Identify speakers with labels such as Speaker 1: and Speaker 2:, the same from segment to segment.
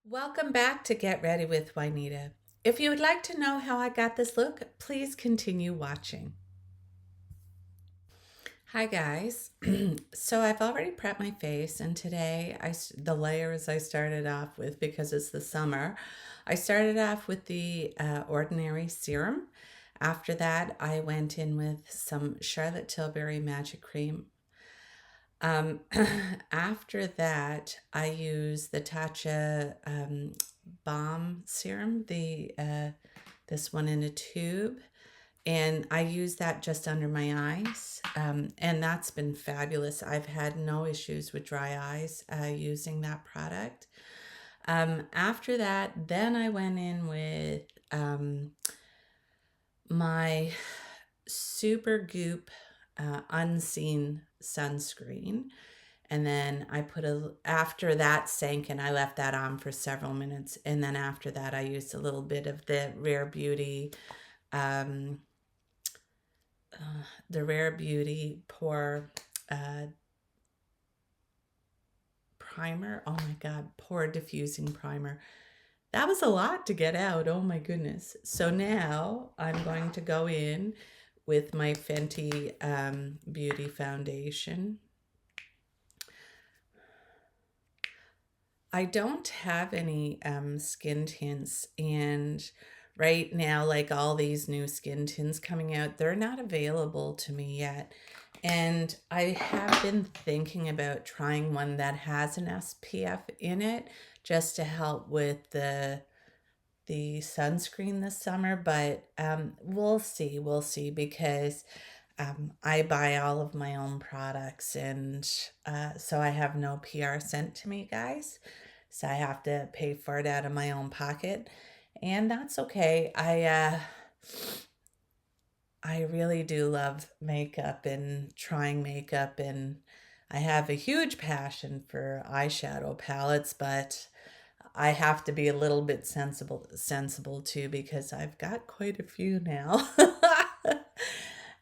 Speaker 1: Welcome back to Get Ready with Juanita. If you would like to know how I got this look, please continue watching. Hi guys. So I've already prepped my face, and today the layers I started off with, because it's the summer, I started off with the ordinary serum. After that, I went in with some Charlotte Tilbury Magic Cream. Um, After that, I use the Tatcha Balm Serum, the this one in a tube, and I use that just under my eyes, and that's been fabulous. I've had no issues with dry eyes using that product. After that, then I went in with my Super Goop Unseen sunscreen. And then after that sank and I left that on for several minutes. And then after that, I used a little bit of um, the Rare Beauty Pore uh, primer. Oh my God, Pore Diffusing primer. That was a lot to get out. Oh my goodness. So now I'm going to go in with my Fenty Beauty Foundation. I don't have any skin tints, and right now, like all these new skin tints coming out, they're not available to me yet. And I have been thinking about trying one that has an SPF in it just to help with the sunscreen this summer, but we'll see, because I buy all of my own products, and so I have no PR sent to me, guys. So I have to pay for it out of my own pocket, and that's okay. I really do love makeup and trying makeup, and I have a huge passion for eyeshadow palettes, but I have to be a little bit sensible too, because I've got quite a few now.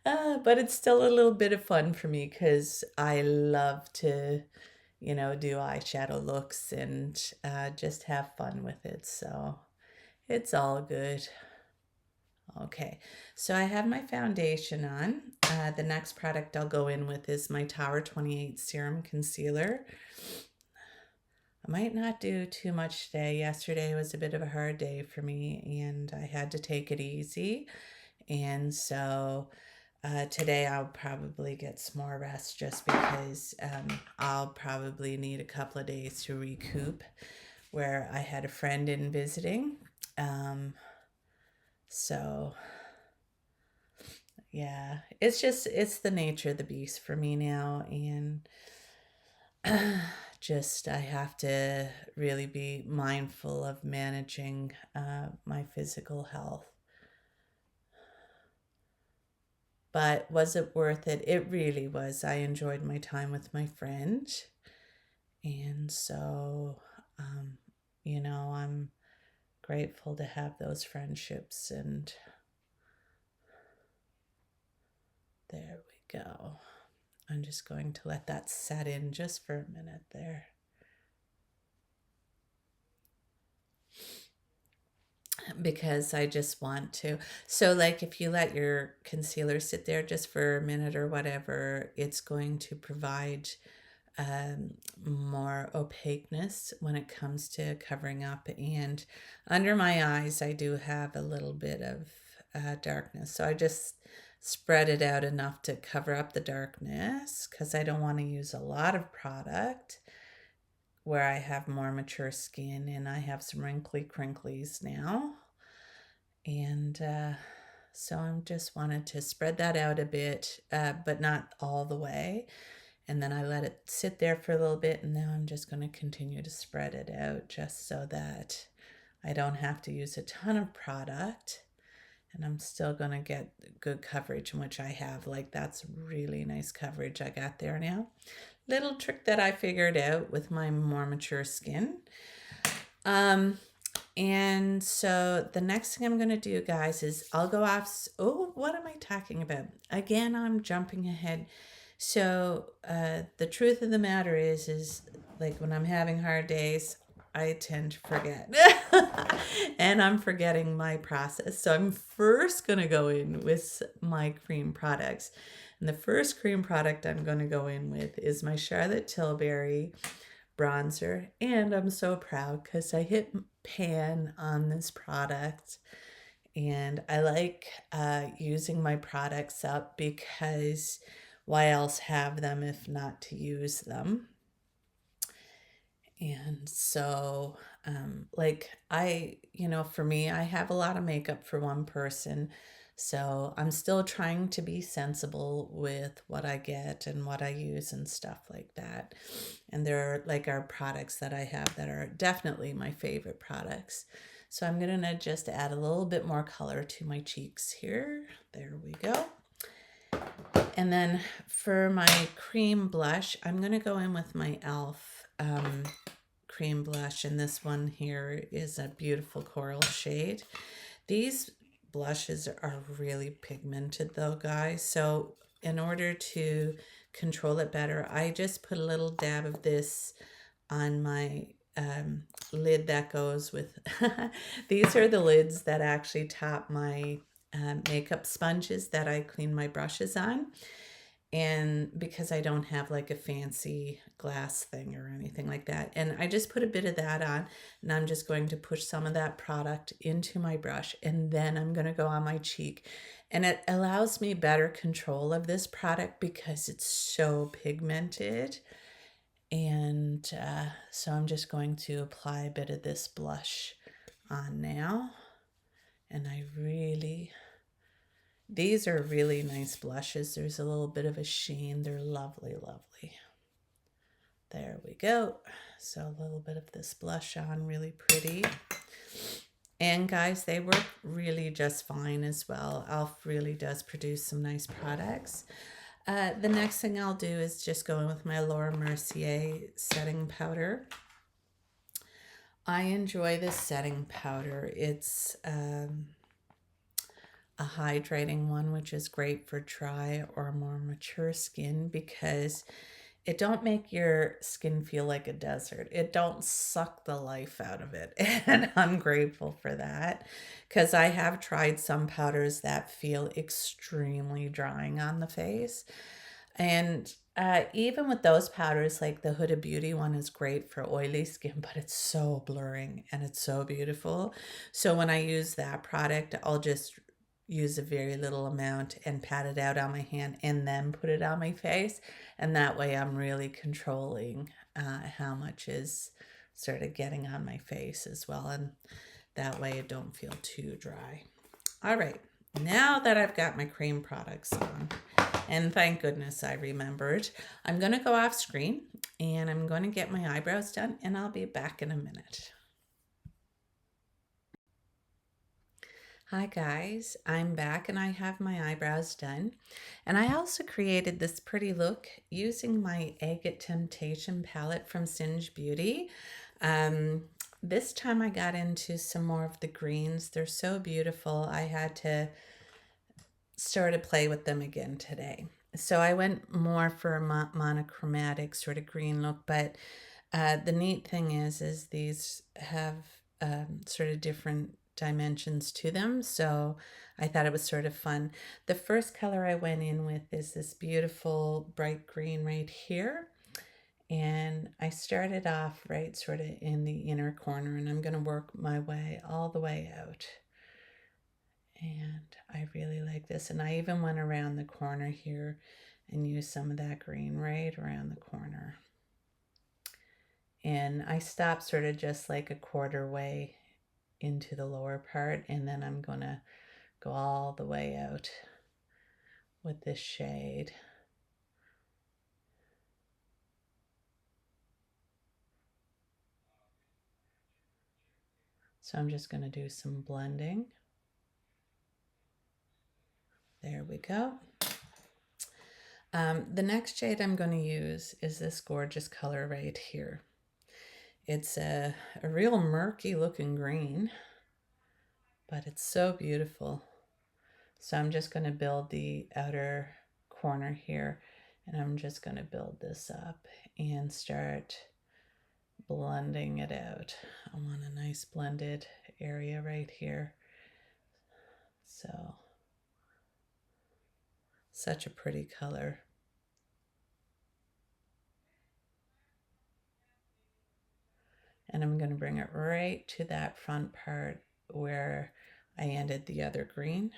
Speaker 1: But it's still a little bit of fun for me because I love to, do eyeshadow looks and just have fun with it. So it's all good. Okay, so I have my foundation on. The next product I'll go in with is my Tower 28 Serum Concealer. I might not do too much today. Yesterday was a bit of a hard day for me, and I had to take it easy. And so today I'll probably get some more rest, just because I'll probably need a couple of days to recoup, where I had a friend in visiting. So yeah, it's the nature of the beast for me now, and just I have to really be mindful of managing my physical health. But was it worth it? It really was. I enjoyed my time with my friend. And so, I'm grateful to have those friendships. And there we go. I'm just going to let that set in just for a minute there. Because I just want to. So, like, if you let your concealer sit there just for a minute or whatever, it's going to provide more opaqueness when it comes to covering up. And under my eyes, I do have a little bit of darkness. So I just spread it out enough to cover up the darkness, because I don't want to use a lot of product where I have more mature skin and I have some wrinkly crinklies now. And so I just wanted to spread that out a bit, but not all the way. And then I let it sit there for a little bit, and now I'm just going to continue to spread it out, just so that I don't have to use a ton of product, and I'm still going to get good coverage, which I have. Like, that's really nice coverage I got there now. Little trick that I figured out with my more mature skin. And so the next thing I'm going to do, guys, is I'll go off. Oh, what am I talking about? Again, I'm jumping ahead. So the truth of the matter is like, when I'm having hard days, I tend to forget. And I'm forgetting my process. So I'm first going to go in with my cream products. And the first cream product I'm going to go in with is my Charlotte Tilbury bronzer. And I'm so proud because I hit pan on this product. And I like using my products up because why else have them if not to use them? And so, for me, I have a lot of makeup for one person. So I'm still trying to be sensible with what I get and what I use and stuff like that. And there are like our products that I have that are definitely my favorite products. So I'm going to just add a little bit more color to my cheeks here. There we go. And then for my cream blush, I'm going to go in with my e.l.f. Cream blush, and this one here is a beautiful coral shade. These blushes are really pigmented though, guys. So in order to control it better, I just put a little dab of this on my lid that goes with these are the lids that actually top my makeup sponges that I clean my brushes on. And because I don't have like a fancy glass thing or anything like that. And I just put a bit of that on, and I'm just going to push some of that product into my brush, and then I'm going to go on my cheek. And it allows me better control of this product because it's so pigmented. And so I'm just going to apply a bit of this blush on now. And these are really nice blushes. There's a little bit of a sheen. They're lovely, lovely. There we go. So a little bit of this blush on, really pretty. And guys, they work really just fine as well. e.l.f. really does produce some nice products. The next thing I'll do is just go in with my Laura Mercier setting powder. I enjoy this setting powder. It's a hydrating one, which is great for dry or more mature skin because it don't make your skin feel like a desert. It don't suck the life out of it. And I'm grateful for that because I have tried some powders that feel extremely drying on the face. And even with those powders, like the Huda Beauty one is great for oily skin, but it's so blurring and it's so beautiful. So when I use that product, I'll just use a very little amount and pat it out on my hand and then put it on my face. And that way I'm really controlling how much is sort of getting on my face as well. And that way it don't feel too dry. All right, now that I've got my cream products on, and thank goodness I remembered, I'm going to go off screen and I'm going to get my eyebrows done, and I'll be back in a minute. Hi guys, I'm back and I have my eyebrows done. And I also created this pretty look using my Agate Temptation palette from Singe Beauty. This time I got into some more of the greens. They're so beautiful. I had to sort of play with them again today. So I went more for a monochromatic sort of green look, but the neat thing is these have sort of different dimensions to them, so I thought it was sort of fun. The first color I went in with is this beautiful bright green right here, and I started off right sort of in the inner corner, and I'm going to work my way all the way out. And I really like this, and I even went around the corner here and used some of that green right around the corner. And I stopped sort of just like a quarter way into the lower part, and then I'm gonna go all the way out with this shade. So I'm just gonna do some blending. There we go. The next shade I'm going to use is this gorgeous color right here. It's a real murky looking green, but it's so beautiful. So I'm just going to build the outer corner here, and I'm just going to build this up and start blending it out. I want a nice blended area right here. So, such a pretty color. And I'm going to bring it right to that front part where I ended the other green.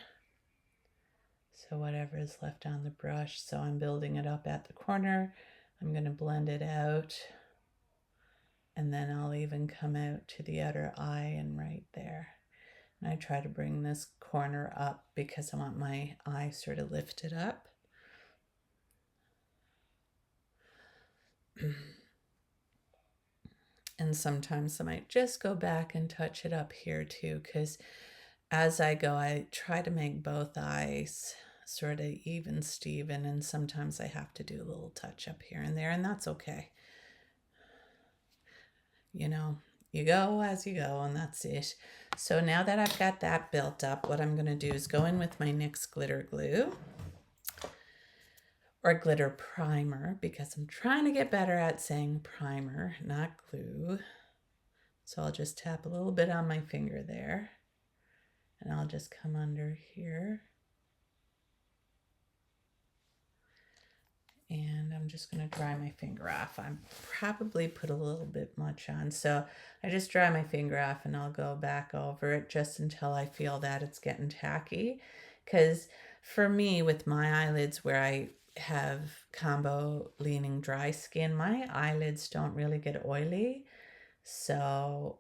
Speaker 1: So whatever is left on the brush. So I'm building it up at the corner. I'm going to blend it out. And then I'll even come out to the outer eye and right there. And I try to bring this corner up because I want my eye sort of lifted up. And sometimes I might just go back and touch it up here too, because as I go, I try to make both eyes sort of even Steven, and sometimes I have to do a little touch up here and there, and that's okay. You know, you go as you go, and that's it. So now that I've got that built up, what I'm going to do is go in with my NYX glitter glue or glitter primer, because I'm trying to get better at saying primer, not glue. So I'll just tap a little bit on my finger there, and I'll just come under here. And I'm just going to dry my finger off. I probably put a little bit much on. So I just dry my finger off and I'll go back over it just until I feel that it's getting tacky. Because for me, with my eyelids where I have combo leaning dry skin, my eyelids don't really get oily. So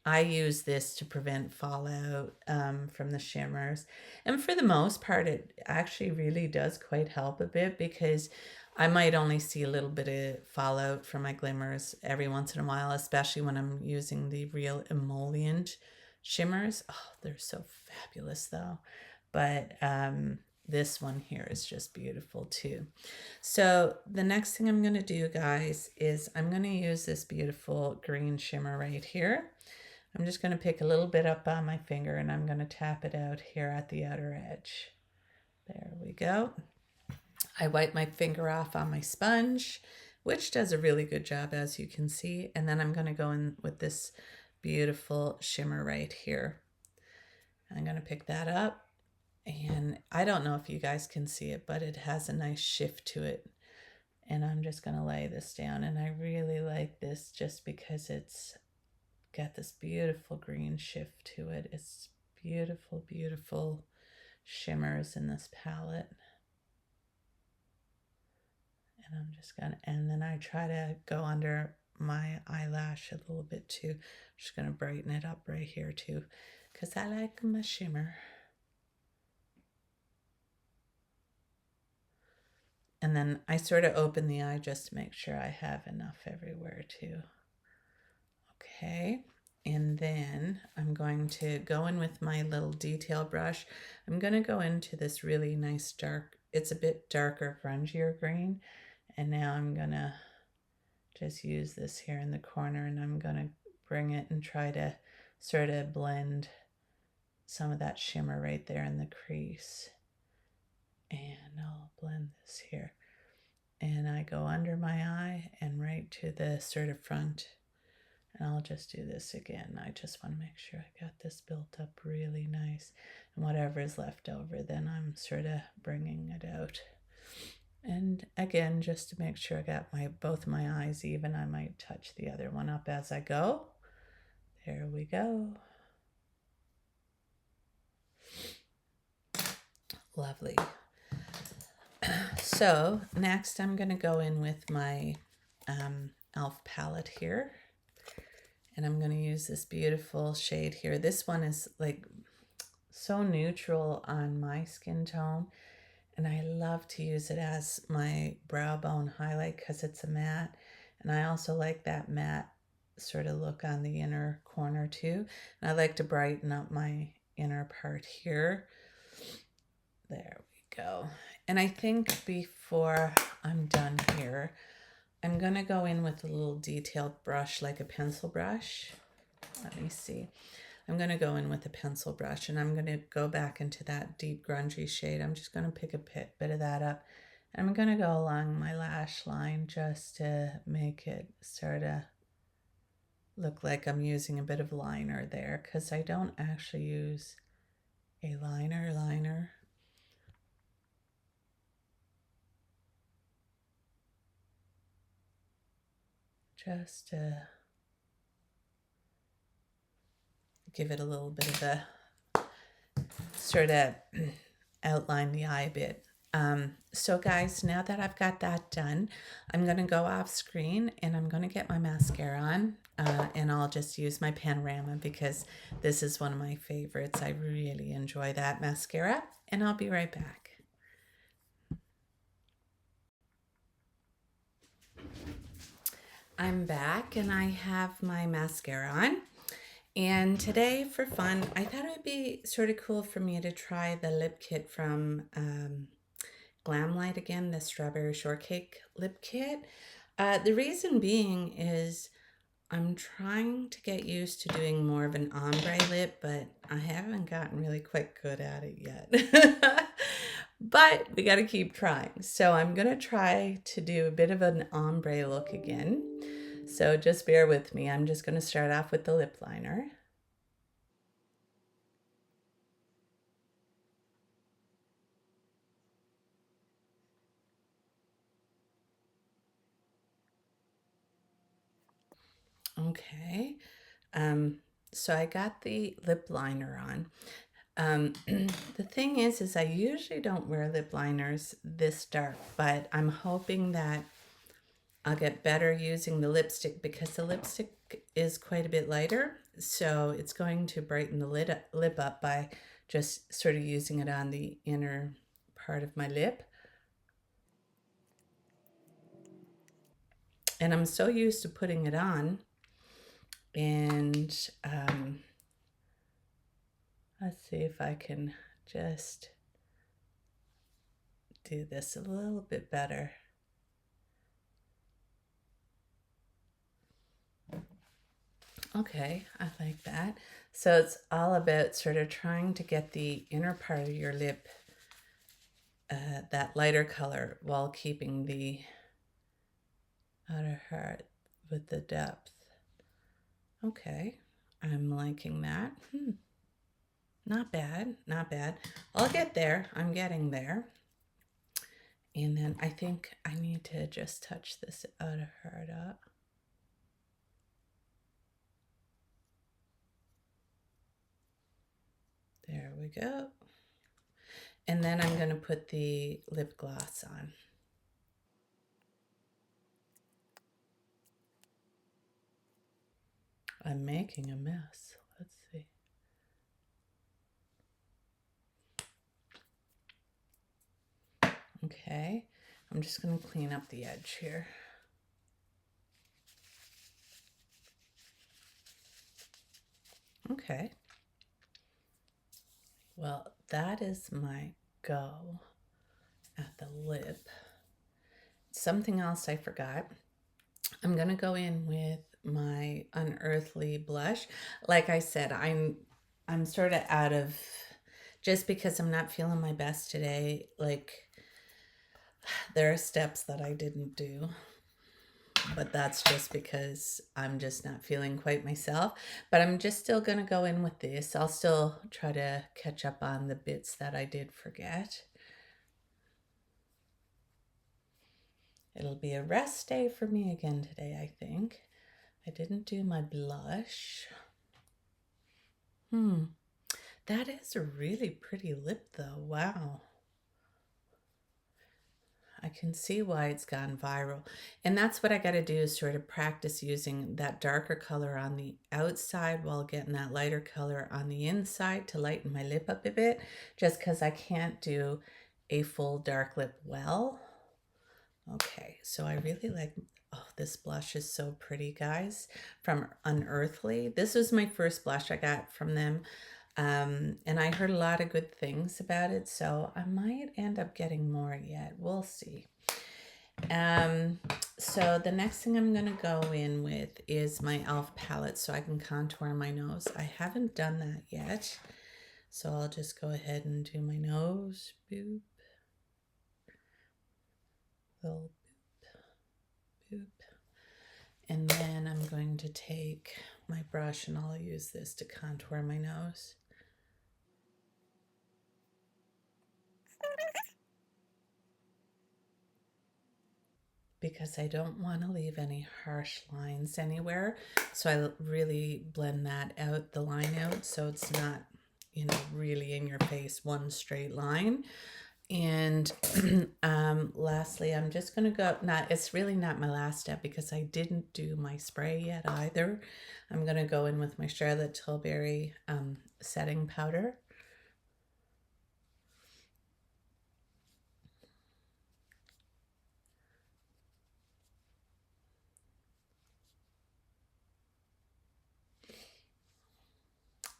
Speaker 1: I use this to prevent fallout from the shimmers. And for the most part, it actually really does quite help a bit, because I might only see a little bit of fallout from my glimmers every once in a while, especially when I'm using the real emollient shimmers. Oh, they're so fabulous though. But this one here is just beautiful too. So the next thing I'm going to do, guys, is I'm going to use this beautiful green shimmer right here. I'm just going to pick a little bit up on my finger and I'm going to tap it out here at the outer edge. There we go. I wipe my finger off on my sponge, which does a really good job, as you can see. And then I'm going to go in with this beautiful shimmer right here. I'm going to pick that up. And I don't know if you guys can see it, but it has a nice shift to it. And I'm just going to lay this down. And I really like this just because it's got this beautiful green shift to it. It's beautiful, beautiful shimmers in this palette. And I'm just gonna, and then I try to go under my eyelash a little bit too. I'm just gonna brighten it up right here too, because I like my shimmer. And then I sort of open the eye just to make sure I have enough everywhere too. Okay, and then I'm going to go in with my little detail brush. I'm going to go into this really nice dark, it's a bit darker, grungier green. And now I'm going to just use this here in the corner, and I'm going to bring it and try to sort of blend some of that shimmer right there in the crease. And I'll blend this here. And I go under my eye and right to the sort of front. And I'll just do this again. I just want to make sure I got this built up really nice. And whatever is left over, then I'm sort of bringing it out. And again, just to make sure I got both my eyes even, I might touch the other one up as I go. There we go. Lovely. So next I'm going to go in with my e.l.f. palette here. And I'm going to use this beautiful shade here. This one is like so neutral on my skin tone. And I love to use it as my brow bone highlight because it's a matte. And I also like that matte sort of look on the inner corner too. And I like to brighten up my inner part here. There we go. And I think before I'm done here, I'm going to go in with a little detailed brush, like a pencil brush. Let me see. I'm going to go in with a pencil brush, and I'm going to go back into that deep grungy shade. I'm just going to pick a bit of that up. And I'm going to go along my lash line just to make it sort of look like I'm using a bit of liner there, because I don't actually use a liner. Just to give it a little bit of a sort of outline the eye a bit. So guys, now that I've got that done, I'm going to go off screen and I'm going to get my mascara on, and I'll just use my Panorama because this is one of my favorites. I really enjoy that mascara, and I'll be right back. I'm back and I have my mascara on. And today, for fun, I thought it would be sort of cool for me to try the lip kit from Glamlight again, the Strawberry Shortcake lip kit. The reason being is I'm trying to get used to doing more of an ombre lip, but I haven't gotten really quite good at it yet. But we got to keep trying. So I'm going to try to do a bit of an ombre look again. So just bear with me. I'm just going to start off with the lip liner. Okay. So I got the lip liner on. The thing is I usually don't wear lip liners this dark, but I'm hoping that I'll get better using the lipstick because the lipstick is quite a bit lighter. So it's going to brighten the lip up by just sort of using it on the inner part of my lip. And I'm so used to putting it on. And let's see if I can just do this a little bit better. Okay, I like that. So it's all about sort of trying to get the inner part of your lip that lighter color while keeping the outer part with the depth. Okay, I'm liking that. Not bad, not bad. I'll get there. I'm getting there. And then I think I need to just touch this outer part up. There we go. And then I'm going to put the lip gloss on. I'm making a mess. Let's see. Okay, I'm just going to clean up the edge here. Okay. Well, that is my go at the lip. Something else I forgot. I'm going to go in with my Unearthly blush. Like I said, I'm sort of out of, just because I'm not feeling my best today. Like, there are steps that I didn't do, but that's just because I'm just not feeling quite myself. But I'm just still going to go in with this. I'll still try to catch up on the bits that I did forget. It'll be a rest day for me again today, I think. I didn't do my blush. That is a really pretty lip though. Wow. I can see why it's gone viral. And that's what I got to do, is sort of practice using that darker color on the outside while getting that lighter color on the inside to lighten my lip up a bit, just because I can't do a full dark lip well. Okay, so I really like, oh, this blush is so pretty, guys, from Unearthly. This was my first blush I got from them. And I heard a lot of good things about it, so I might end up getting more yet. We'll see. So the next thing I'm going to go in with is my e.l.f. palette so I can contour my nose. I haven't done that yet, so I'll just go ahead and do my nose. Boop. Little boop, boop. And then I'm going to take my brush and I'll use this to contour my nose. Because I don't want to leave any harsh lines anywhere. So I really blend that out, the line out, so it's not, you know, really in your face, one straight line. And lastly, I'm just going to go, it's really not my last step because I didn't do my spray yet either. I'm going to go in with my Charlotte Tilbury setting powder.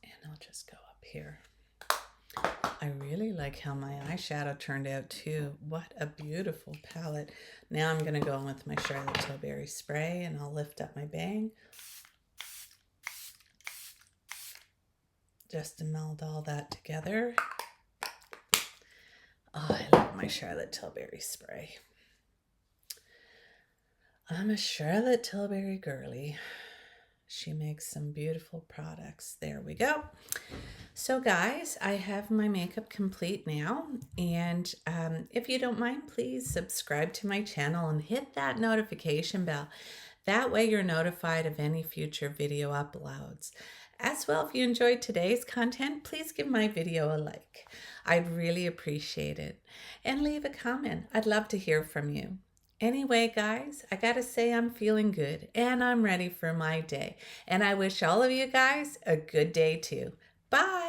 Speaker 1: And I'll just go up here. I really like how my eyeshadow turned out too. What a beautiful palette. Now I'm going to go in with my Charlotte Tilbury spray and I'll lift up my bang. Just to meld all that together. Oh, I love my Charlotte Tilbury spray. I'm a Charlotte Tilbury girly. She makes some beautiful products. There we go. So guys, I have my makeup complete now, and if you don't mind, please subscribe to my channel and hit that notification bell. That way you're notified of any future video uploads. As well, if you enjoyed today's content, please give my video a like. I'd really appreciate it. And leave a comment. I'd love to hear from you. Anyway, guys, I gotta say I'm feeling good and I'm ready for my day. And I wish all of you guys a good day too. Bye.